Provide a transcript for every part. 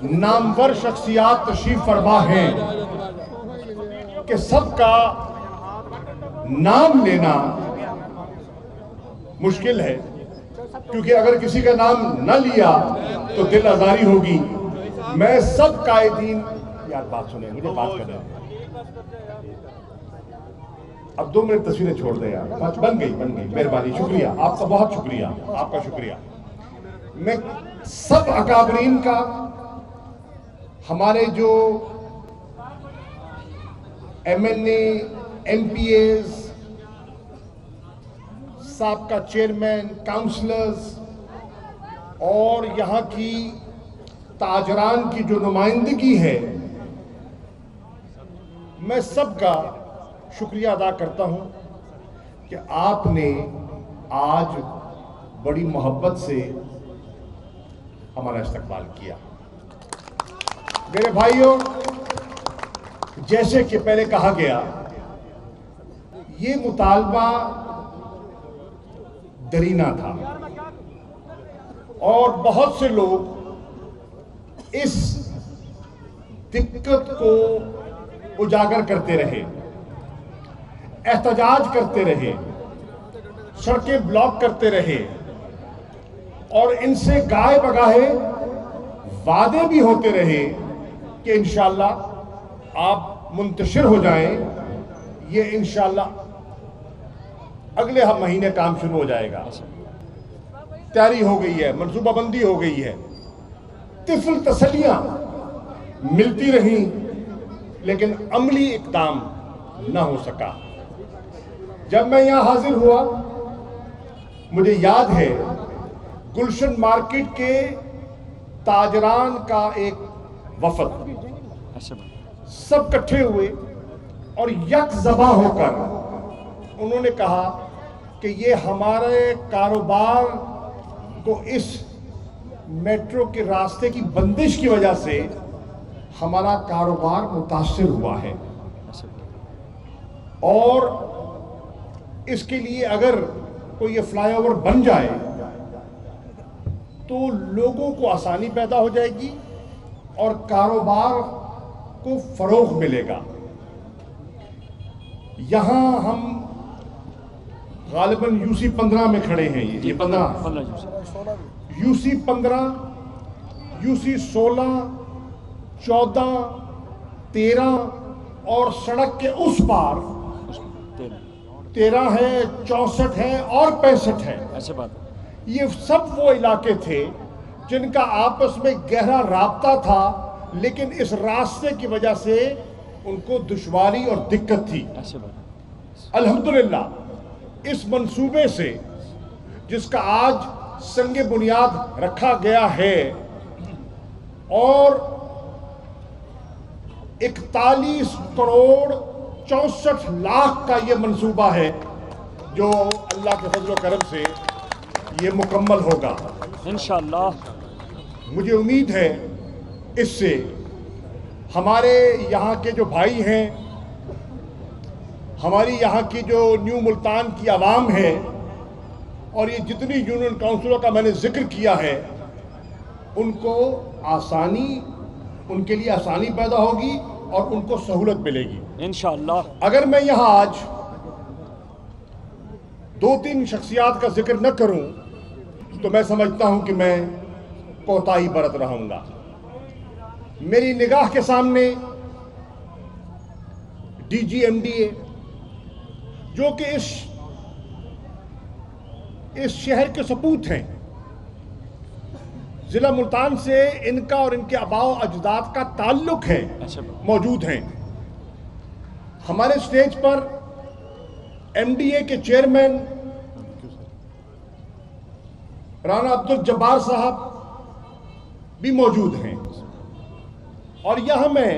نامور شخصیات تشریف فرما ہیں کہ سب کا نام لینا مشکل ہے، کیونکہ اگر کسی کا نام نہ لیا تو دل آزاری ہوگی۔ میں سب قائدین، یار بات سنیں، مجھے بات کرنا ہے، اب 2 منٹ تصویریں چھوڑ دیں یار، بن گئی مہربانی، شکریہ آپ کا، بہت شکریہ آپ کا، شکریہ۔ میں سب اکابرین کا، ہمارے جو ایم این اے، ایم پی ایز، سابقہ چیئرمین، کاؤنسلرز اور یہاں کی تاجران کی جو نمائندگی ہے، میں سب کا شکریہ ادا کرتا ہوں کہ آپ نے آج بڑی محبت سے ہمارا استقبال کیا۔ میرے بھائیوں، جیسے کہ پہلے کہا گیا، یہ مطالبہ درینہ تھا اور بہت سے لوگ اس دقت کو اجاگر کرتے رہے، احتجاج کرتے رہے، سڑکیں بلاک کرتے رہے، اور ان سے گاہے بگاہے وعدے بھی ہوتے رہے کہ انشاءاللہ آپ منتشر ہو جائیں، یہ انشاءاللہ اگلے مہینے کام شروع ہو جائے گا۔ تیاری ہو گئی ہے، منصوبہ بندی ہو گئی ہے، طفل تسلیاں ملتی رہیں، لیکن عملی اقدام نہ ہو سکا۔ جب میں یہاں حاضر ہوا، مجھے یاد ہے گلشن مارکیٹ کے تاجران کا ایک وفد سب کٹھے ہوئے اور یک زباں ہو کر انہوں نے کہا کہ یہ ہمارے کاروبار کو اس میٹرو کے راستے کی بندش کی وجہ سے ہمارا کاروبار متاثر ہوا ہے، اور اس کے لیے اگر کوئی یہ فلائی اوور بن جائے تو لوگوں کو آسانی پیدا ہو جائے گی اور کاروبار کو فروغ ملے گا۔ یہاں ہم غالباً یو سی 15 میں کھڑے ہیں، یہ 15 یو سی 15، یو سی 16، 14، 13 اور سڑک کے اس پار 13 ہے، 64 ہے اور 65 ہے۔ یہ سب وہ علاقے تھے جن کا آپس میں گہرا رابطہ تھا، لیکن اس راستے کی وجہ سے ان کو دشواری اور دقت تھی۔ الحمدللہ اس منصوبے سے، جس کا آج سنگ بنیاد رکھا گیا ہے، اور 41 کروڑ 64 لاکھ کا یہ منصوبہ ہے جو اللہ کے فضل و کرم سے یہ مکمل ہوگا انشاءاللہ۔ مجھے امید ہے اس سے ہمارے یہاں کے جو بھائی ہیں، ہماری یہاں کی جو نیو ملتان کی عوام ہے، اور یہ جتنی یونین کاؤنسلوں کا میں نے ذکر کیا ہے، ان کو آسانی، ان کے لیے آسانی پیدا ہوگی اور ان کو سہولت ملے گی انشاءاللہ۔ اگر میں یہاں آج 2-3 شخصیات کا ذکر نہ کروں تو میں سمجھتا ہوں کہ میں کوتاہی برت رہوں گا۔ میری نگاہ کے سامنے D G M D A, جو کہ اس شہر کے سپوت ہیں، ضلع ملتان سے ان کا اور ان کے آباء و اجداد کا تعلق ہے، موجود ہیں۔ ہمارے سٹیج پر ایم ڈی اے کے چیئرمین رانا عبدالجبار صاحب بھی موجود ہیں، اور یہاں میں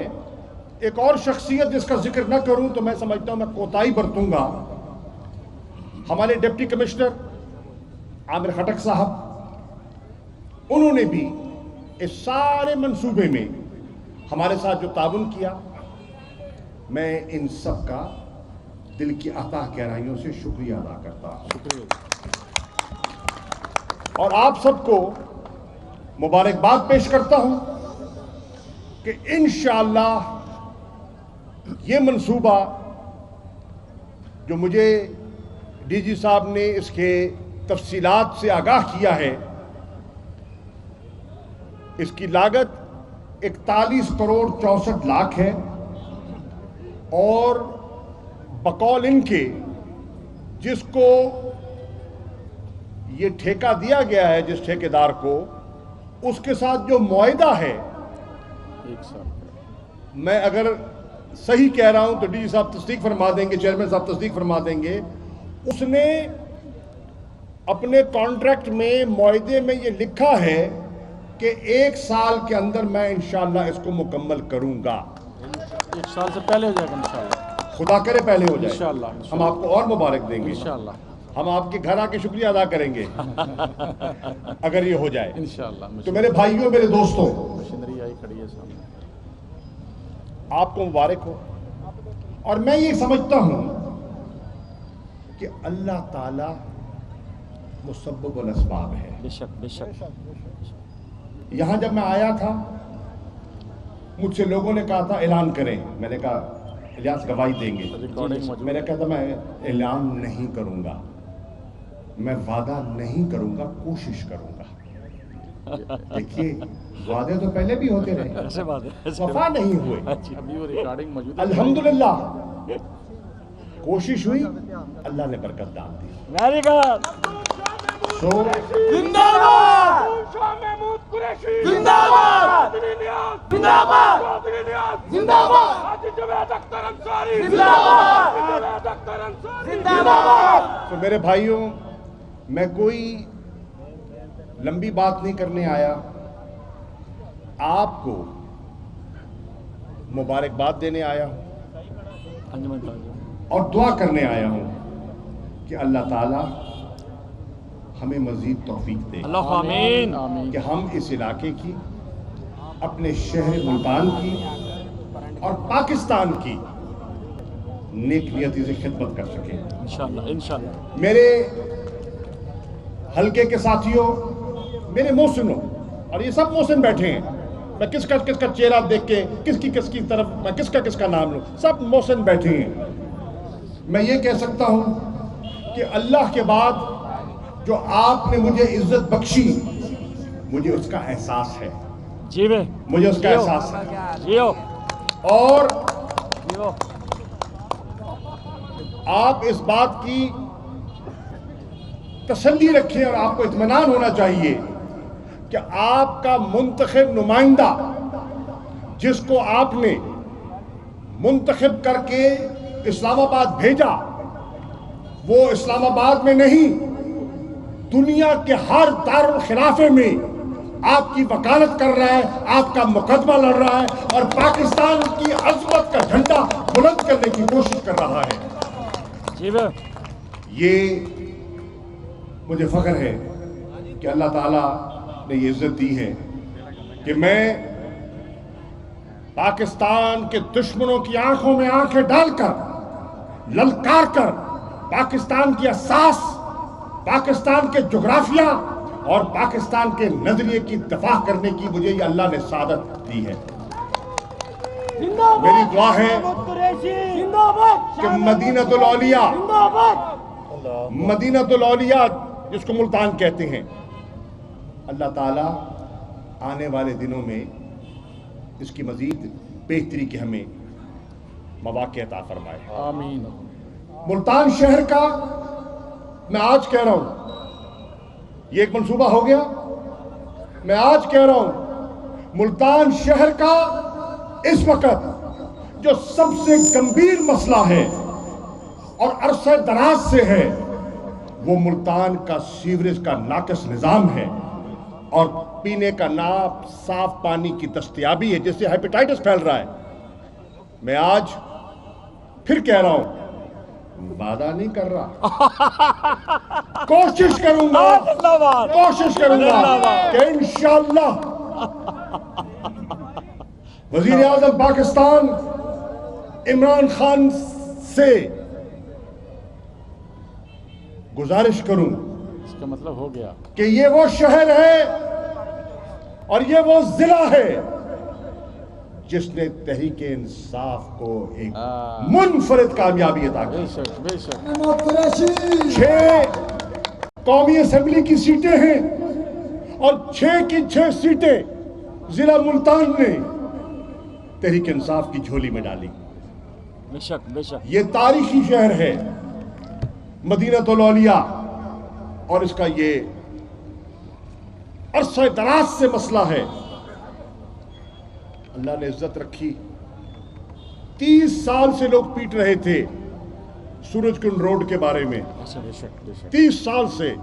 ایک اور شخصیت جس کا ذکر نہ کروں تو میں سمجھتا ہوں میں کوتاہی برتوں گا، ہمارے ڈپٹی کمشنر عامر خٹک صاحب۔ انہوں نے بھی اس سارے منصوبے میں ہمارے ساتھ جو تعاون کیا، میں ان سب کا دل کی عطا گہرائیوں سے شکریہ ادا کرتا ہوں، اور آپ سب کو मुबारकबाद पेश करता हूं कि इंशाअल्लाह ये मंसूबा जो मुझे डीजी साहब ने इसके तफसीलात से आगाह किया है, इसकी लागत 41 करोड़ 64 लाख है और बकौल इनके जिसको ये ठेका दिया गया है, जिस ठेकेदार को, उसके साथ जो मुआहिदा है, मैं अगर सही कह रहा हूं तो डीजी साहब तस्दीक फरमा देंगे, चेयरमैन साहब तस्दीक फरमा देंगे, उसने अपने कॉन्ट्रैक्ट में, मुआहिदे में ये लिखा है कि 1 साल के अंदर मैं इंशाअल्लाह इसको मुकम्मल करूंगा। 1 साल से पहले हो जाएगा इंशाअल्लाह, खुदा करे पहले हो जाए इंशाअल्लाह। हम आपको और मुबारक देंगे इंशाअल्लाह, हम आपके घर आके शुक्रिया अदा करेंगे अगर ये हो जाए इंशाअल्लाह। तो मेरे भाइयों, मेरे दोस्तों, मशीनरी आई खड़ी है सामने, आपको मुबारक हो। और मैं ये समझता हूं कि अल्लाह ताला मुसब्बिबुल अस्बाब है। बेशक बेशक। यहां जब मैं आया था, मुझसे लोगों ने कहा था ऐलान करें, मैंने कहा इलियास गवाही देंगे, रिकॉर्डिंग मौजूद। मैंने कहा था मैं ऐलान नहीं करूंगा, मैं वादा नहीं करूंगा, कोशिश करूंगा। देखिए, वादे तो पहले भी होते रहे, ऐसे बात है, वफा नहीं हुए। अभी वो रिकॉर्डिंग मौजूद है। अल्हम्दुलिल्लाह कोशिश हुई, अल्लाह ने बरकत डाल दी। Very good. सो जिंदाबाद महमूद कुरैशी, जिंदाबाद जिंदाबाद जिंदाबाद हाजी जुनैद अख्तर अंसारी, जिंदाबाद जुनैद अख्तर अंसारी, जिंदाबाद। तो मेरे भाइयों, मैं कोई लंबी बात नहीं करने आया, आपको मुबारकबाद देने आया हूं और दुआ करने आया हूं कि अल्लाह ताला हमें मजीद तौफीक दे, अल्लाह आमीन आमीन। कि हम इस इलाके की, अपने शहर मुल्तान की और पाकिस्तान की नेक नियति से खिदमत कर सकें। इंशाअल्लाह इंशाअल्लाह। मेरे हल्के के साथियों, मेरे मोहसिनों, और ये सब मोहसिन बैठे हैं, मैं किसका चेहरा देख के किसकी तरफ मैं किसका नाम लूं, सब मोहसिन बैठे हैं। मैं ये कह सकता हूं कि अल्लाह के बाद जो आपने मुझे इज्जत बख्शी, मुझे उसका एहसास है, जीवे मुझे उसका एहसास है। जियो और जियो। आप इस बात की तसल्ली रखें और आपको इत्मीनान होना चाहिए कि आपका मुंतखब नुमाइंदा, जिसको आपने मुंतखब करके इस्लामाबाद भेजा, वो इस्लामाबाद में नहीं, दुनिया के हर दारुल खिलाफे में आपकी वकालत कर रहा है, आपका मुकदमा लड़ रहा है और पाकिस्तान की अजमत का झंडा बुलंद करने की कोशिश कर रहा है। जीवे ये मुझे फख्र है कि अल्लाह ताला ने ये इज्जत दी है कि मैं पाकिस्तान के दुश्मनों की आंखों में आंखें डालकर, ललकार कर, पाकिस्तान की असास, पाकिस्तान के जोग्राफिया और पाकिस्तान के नजरिए की दफा करने की मुझे ये अल्लाह ने सादत दी है। मेरी दुआ है कि मदीनतुल औलिया, मदीनतुल औलिया जिसको मुल्तान कहते हैं, अल्लाह ताला आने वाले दिनों में इसकी मजीद बेहतरी के हमें मौक़े अता फरमाए। आमीन। मुल्तान शहर का मैं आज कह रहा हूं, ये एक मंसूबा हो गया, मैं आज कह रहा हूं, मुल्तान शहर का इस वक्त जो सबसे गंभीर मसला है और अरसे दराज से है, वो मुल्तान का सीवरेज का नाकिस निज़ाम है और पीने का साफ पानी की दस्तयाबी है, जिससे हेपेटाइटिस फैल रहा है। मैं आज फिर कह रहा हूं, वादा नहीं कर रहा, कोशिश करूंगा कि इंशाअल्लाह वजीर आज़म पाकिस्तान इमरान खान से गुजारिश करूं इसका मतलब हो गया कि ये वो शहर है اور یہ وہ ضلع ہے جس نے تحریک انصاف کو ایک منفرد کامیابی عطا کی. بے شک بے شک. محمد قریشی 6 قومی اسمبلی کی سیٹیں ہیں اور 6 کی 6 سیٹیں ضلع ملتان نے تحریک انصاف کی جھولی میں ڈالی. بے شک بے شک. یہ تاریخی شہر ہے مدینہ الاولیاء اور اس کا یہ عرصہ دراز سے مسئلہ ہے. اللہ نے عزت رکھی. 30 سال سے لوگ پیٹ رہے تھے سورج کنڈ روڈ کے بارے میں. بے شک بے شک. 30 سال سے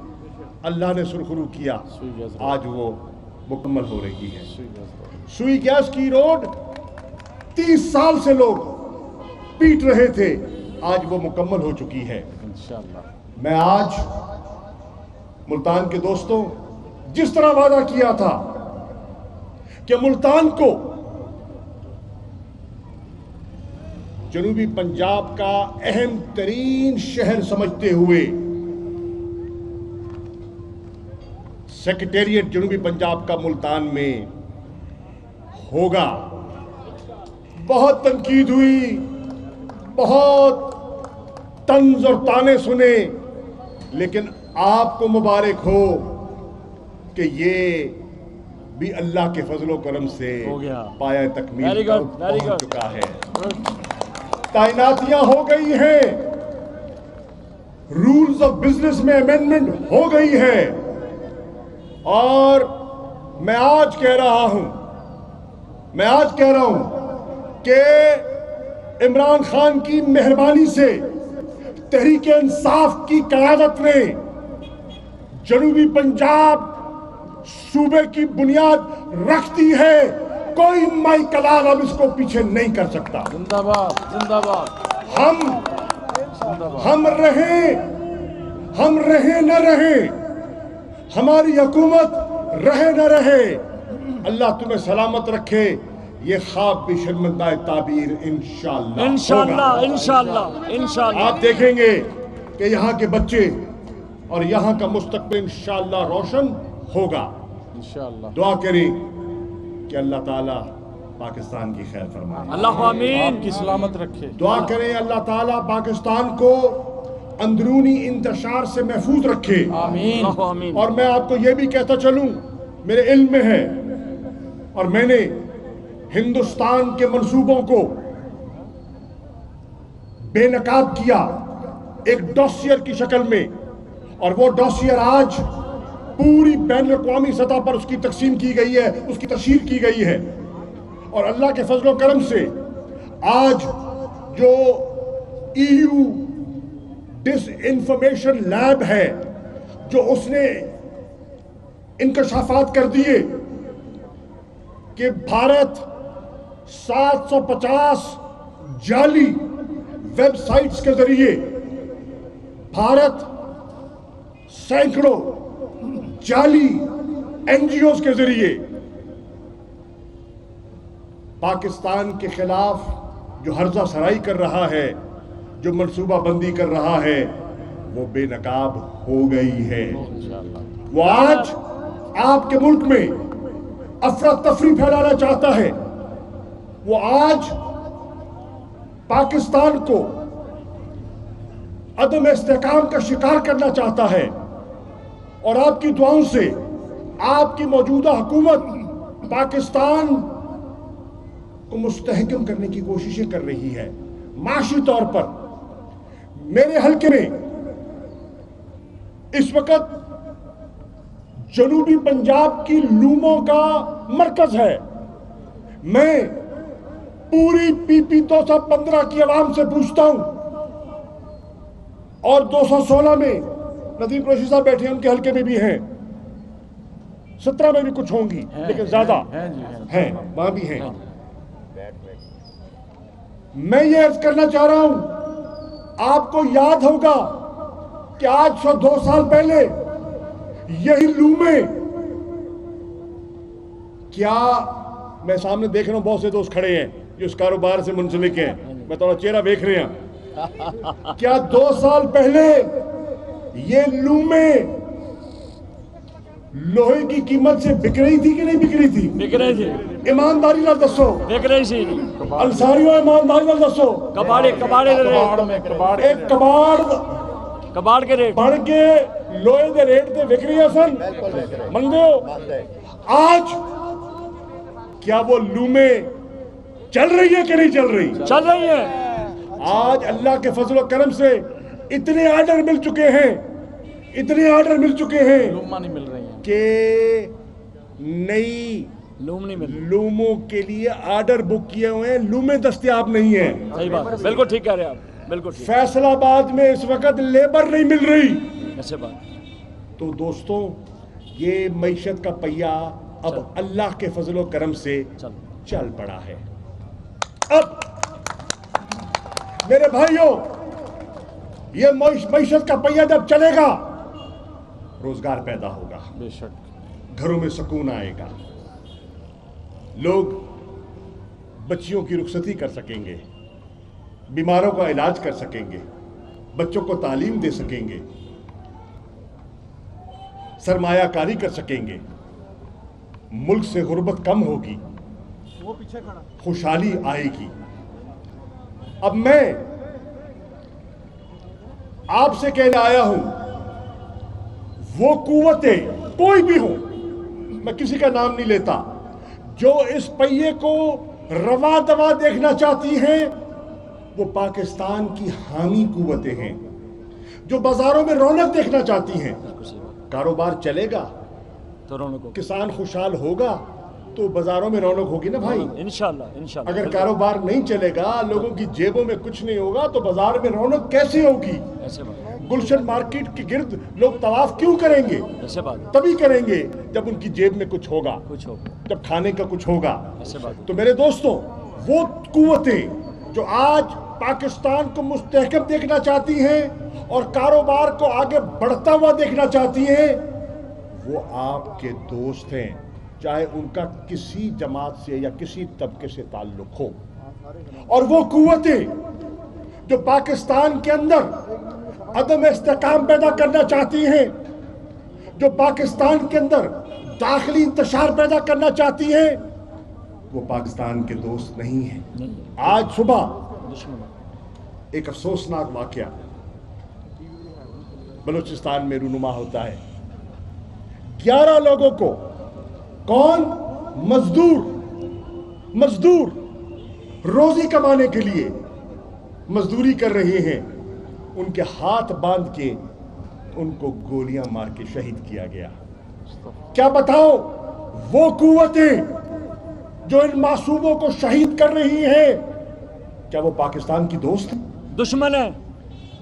اللہ نے سرخرو کیا. سوئی گیس روڈ. آج وہ مکمل ہو رہی ہے. سوئی گیس روڈ. سوئی گیس کی روڈ 30 سال سے لوگ پیٹ رہے تھے, آج وہ مکمل ہو چکی ہے. انشاءاللہ. میں آج ملتان کے دوستوں جس طرح وعدہ کیا تھا کہ ملتان کو جنوبی پنجاب کا اہم ترین شہر سمجھتے ہوئے سیکریٹریٹ جنوبی پنجاب کا ملتان میں ہوگا. بہت تنقید ہوئی, بہت طنز اور طعنے سنے, لیکن آپ کو مبارک ہو کہ یہ بھی اللہ کے فضل و کرم سے ہو گیا. پایہ تکمیل Very پر good, very پہنچ good. چکا ہے. تعیناتیاں ہو گئی ہیں, رولز آف بزنس میں امینڈمنٹ ہو گئی ہے, اور میں آج کہہ رہا ہوں کہ عمران خان کی مہربانی سے تحریک انصاف کی قیادت نے جنوبی پنجاب صوبے کی بنیاد رکھ دی ہے. کوئی مائی کلال اب اس کو پیچھے نہیں کر سکتا. زندہ باد زندہ باد. ہم رہیں نہ رہیں, ہماری حکومت رہے نہ رہے, اللہ تمہیں سلامت رکھے. یہ خواب بھی شرمندہ تعبیر انشاءاللہ انشاءاللہ ہوگا. انشاءاللہ انشاءاللہ. آپ دیکھیں گے کہ یہاں کے بچے اور یہاں کا مستقبل انشاءاللہ روشن ہوگا. انشاءاللہ. دعا کریں کہ اللہ تعالیٰ پاکستان کی خیر فرمائے. اللہ آمین. آپ کی سلامت رکھے. دعا کریں اللہ تعالیٰ پاکستان کو اندرونی انتشار سے محفوظ رکھے. آمین. اللہ آمین. اور میں آپ کو یہ بھی کہتا چلوں, میرے علم میں ہے اور میں نے ہندوستان کے منصوبوں کو بے نقاب کیا ایک ڈوسیئر کی شکل میں, اور وہ ڈوسیئر آج پوری بین الاقوامی سطح پر اس کی تقسیم کی گئی ہے, اس کی تشہیر کی گئی ہے. اور اللہ کے فضل و کرم سے آج جو EU ڈس انفارمیشن لیب ہے, جو اس نے انکشافات کر دیے کہ بھارت 750 جعلی ویب سائٹس کے ذریعے, بھارت سینکڑوں جعلی NGOs کے ذریعے پاکستان کے خلاف جو ہرزہ سرائی کر رہا ہے, جو منصوبہ بندی کر رہا ہے, وہ بے نقاب ہو گئی ہے. وہ آج آپ کے ملک میں افراتفری پھیلانا چاہتا ہے. وہ آج پاکستان کو عدم استحکام کا شکار کرنا چاہتا ہے, اور آپ کی دعاؤں سے آپ کی موجودہ حکومت پاکستان کو مستحکم کرنے کی کوششیں کر رہی ہے. معاشی طور پر میرے حلقے میں اس وقت جنوبی پنجاب کی لوموں کا مرکز ہے. میں پوری PP 215 کی عوام سے پوچھتا ہوں, اور 216 میں ندیم قریشی صاحب بیٹھے ہیں, ان کے حلقے میں بھی ہیں, 17 میں بھی کچھ ہوں گی, لیکن زیادہ ہیں, وہاں بھی ہیں. میں یہ عرض کرنا چاہ رہا ہوں, آپ کو یاد ہوگا کہ آج 102 سال پہلے یہی لومیں, کیا میں سامنے دیکھ رہا ہوں بہت سے دوست کھڑے ہیں جو اس کاروبار سے منسلک ہیں, میں تھوڑا چہرہ دیکھ رہے ہیں, کیا 2 سال پہلے یہ لومیں लोहे की कीमत से बिक रही थी कि नहीं बिक रही थी? बिक रही थी, ईमानदारी ना दसो, बिक रही थी जी। अंसारियों ईमानदारी ना दसो। कबाड़े कबाड़े दे कबाड़ रेट, में कबाड़ एक कबाड़ कबाड़ के रेट बन के लोहे दे रेट ते बिक रही है सन, मंदे हो? आज क्या वो लूमें चल रही है कि नहीं चल रही? चल रही है। आज अल्लाह के फजल व करम से इतने आर्डर मिल चुके हैं, इतने आर्डर मिल चुके हैं लूमा नहीं मिल रही है, कि नई लूम नहीं मिल रही। लूमों के लिए आर्डर बुक किए हुए हैं, लूमें दस्तयाब नहीं है। सही बात है, बिल्कुल ठीक कह रहे हैं आप, बिल्कुल ठीक। फैसलाबाद में इस वक्त लेबर नहीं मिल रही। ऐसे बात तो दोस्तों, ये मईशत का पहिया अब अल्लाह के फजल व करम से चल चल पड़ा है। अब मेरे भाइयों, ये मईशत का पहिया जब चलेगा, रोजगार पैदा होगा, बेशक। घरों में सुकून आएगा, लोग बच्चियों की रुखसती कर सकेंगे, बीमारों का इलाज कर सकेंगे, बच्चों को तालीम दे सकेंगे, सरमायाकारी कर सकेंगे, मुल्क से गुर्बत कम होगी, खुशहाली आएगी। अब मैं आपसे कहने आया हूं, वो कुव्वतें कोई भी हो, मैं किसी का नाम नहीं लेता, जो इस पहिए को रवा दवा देखना चाहती हैं, वो पाकिस्तान की हामी कुव्वतें हैं। जो बाजारों में रौनक देखना चाहती हैं, कारोबार चलेगा तो रौनक को किसान खुशहाल होगा तो बाजारों में रौनक होगी ना भाई। इंशाल्लाह इंशाल्लाह। अगर कारोबार नहीं चलेगा, लोगों की जेबों में कुछ नहीं होगा, तो बाजार में रौनक कैसे होगी? ऐसे बात, गुलशन मार्केट के गिर्द लोग तवाफ क्यों करेंगे? ऐसे बात, तभी करेंगे जब उनकी जेब में कुछ होगा, कुछ हो, जब खाने का कुछ होगा। ऐसे बात। तो मेरे दोस्तों, वो कुव्वतें जो आज पाकिस्तान को मुस्तहकम देखना चाहती हैं और कारोबार को आगे बढ़ता हुआ देखना चाहती हैं, वो आपके दोस्त हैं, चाहे उनका किसी जमात से या किसी तबके से ताल्लुक हो। और वो कुव्वतें जो पाकिस्तान के अंदर अदम इस्तेकाम पैदा करना चाहती हैं, जो पाकिस्तान के अंदर दाखिली इंतशार पैदा करना चाहती हैं, वो पाकिस्तान के दोस्त नहीं हैं। नहीं आज सुबह दुश्मन। एक अफसोसनाक वाकया बलूचिस्तान में रूनुमा होता है। 11 लोगों को, कौन? मजदूर रोजी कमाने के लिए मजदूरी कर रहे हैं, उनके हाथ बांध के उनको गोलियां मार के शहीद किया गया। क्या बताओ, वो कुव्वतें जो इन मासूमों को शहीद कर रही हैं, क्या वो पाकिस्तान की दोस्त हैं? दुश्मन है, वो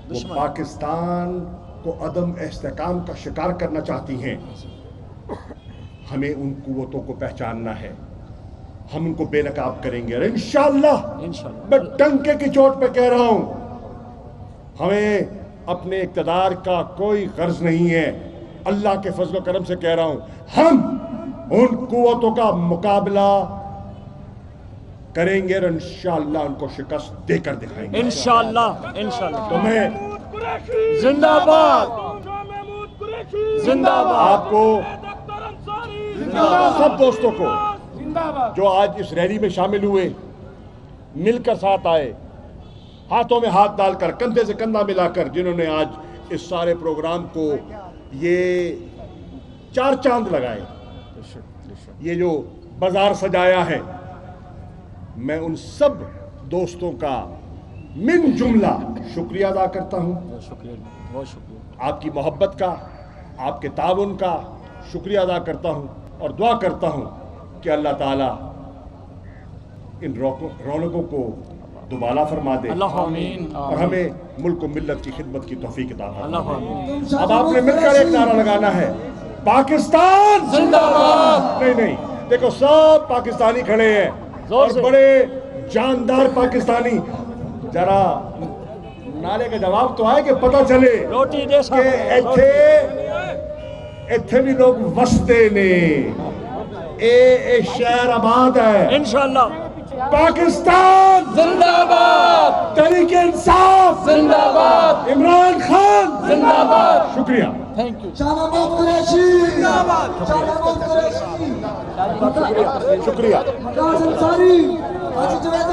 दुश्मन। पाकिस्तान को अदम इस्तेकाम का शिकार करना चाहती हैं। हमें उन कुव्वतों को पहचानना है, हम उनको बेनकाब करेंगे और इंशाअल्लाह, इंशाअल्लाह। मैं डंके की चोट पे कह रहा हूं, हमें अपने इक़्तिदार का कोई गर्ज नहीं है। अल्लाह के फजल करम से कह रहा हूं, हम उन कुव्वतों का मुकाबला करेंगे और इंशाअल्लाह उनको शिकस्त देकर दिखाएंगे। इंशाअल्लाह इंशाअल्लाह। तो मैं जिंदाबाद जिंदाबाद। आपको सब दोस्तों को जो आज इस रैली में शामिल हुए, मिलकर साथ आए, हाथों में हाथ डालकर, कंधे से कंधा मिलाकर, जिन्होंने आज इस सारे प्रोग्राम को ये 4 चांद लगाए, ये जो बाजार सजाया है, मैं उन सब दोस्तों का मिन जुमला शुक्रिया अदा करता हूं। बहुत शुक्रिया, बहुत शुक्रिया। आपकी मोहब्बत का, आपके ताउन का शुक्रिया अदा करता हूं और दुआ करता हूं कि अल्लाह ताला इन रौनकों को दुबाला फरमा दे अल्लाह आमीन। और हमें मुल्क व मिल्लत की खिदमत की तौफीक अता अल्लाह फरमाए। आमीन। अब आपने मिलकर एक नारा लगाना है, पाकिस्तान जिंदाबाद। नहीं नहीं, देखो सब पाकिस्तानी खड़े हैं जोर और से। बड़े जानदार पाकिस्तानी, जरा नारे का जवाब तो आए कि पता चले रोटी दे कि साहब। ਇੱਥੇ ਵੀ ਲੋਕ ਵਸਦੇ ਨੇ। ਇਹ ਸ਼ਹਿਰ ਆਬਾਦ ਹੈ। इंशाअल्लाह। पाकिस्तान जिंदाबाद तहरीक इंसाफ जिंदाबाद इमरान खान शुक्रिया। थैंक यू शाह महमूद कुरैशी जिंदाबाद, शाह महमूद कुरैशी, शुक्रिया। मकाज अंसारी, हाजी जुनैद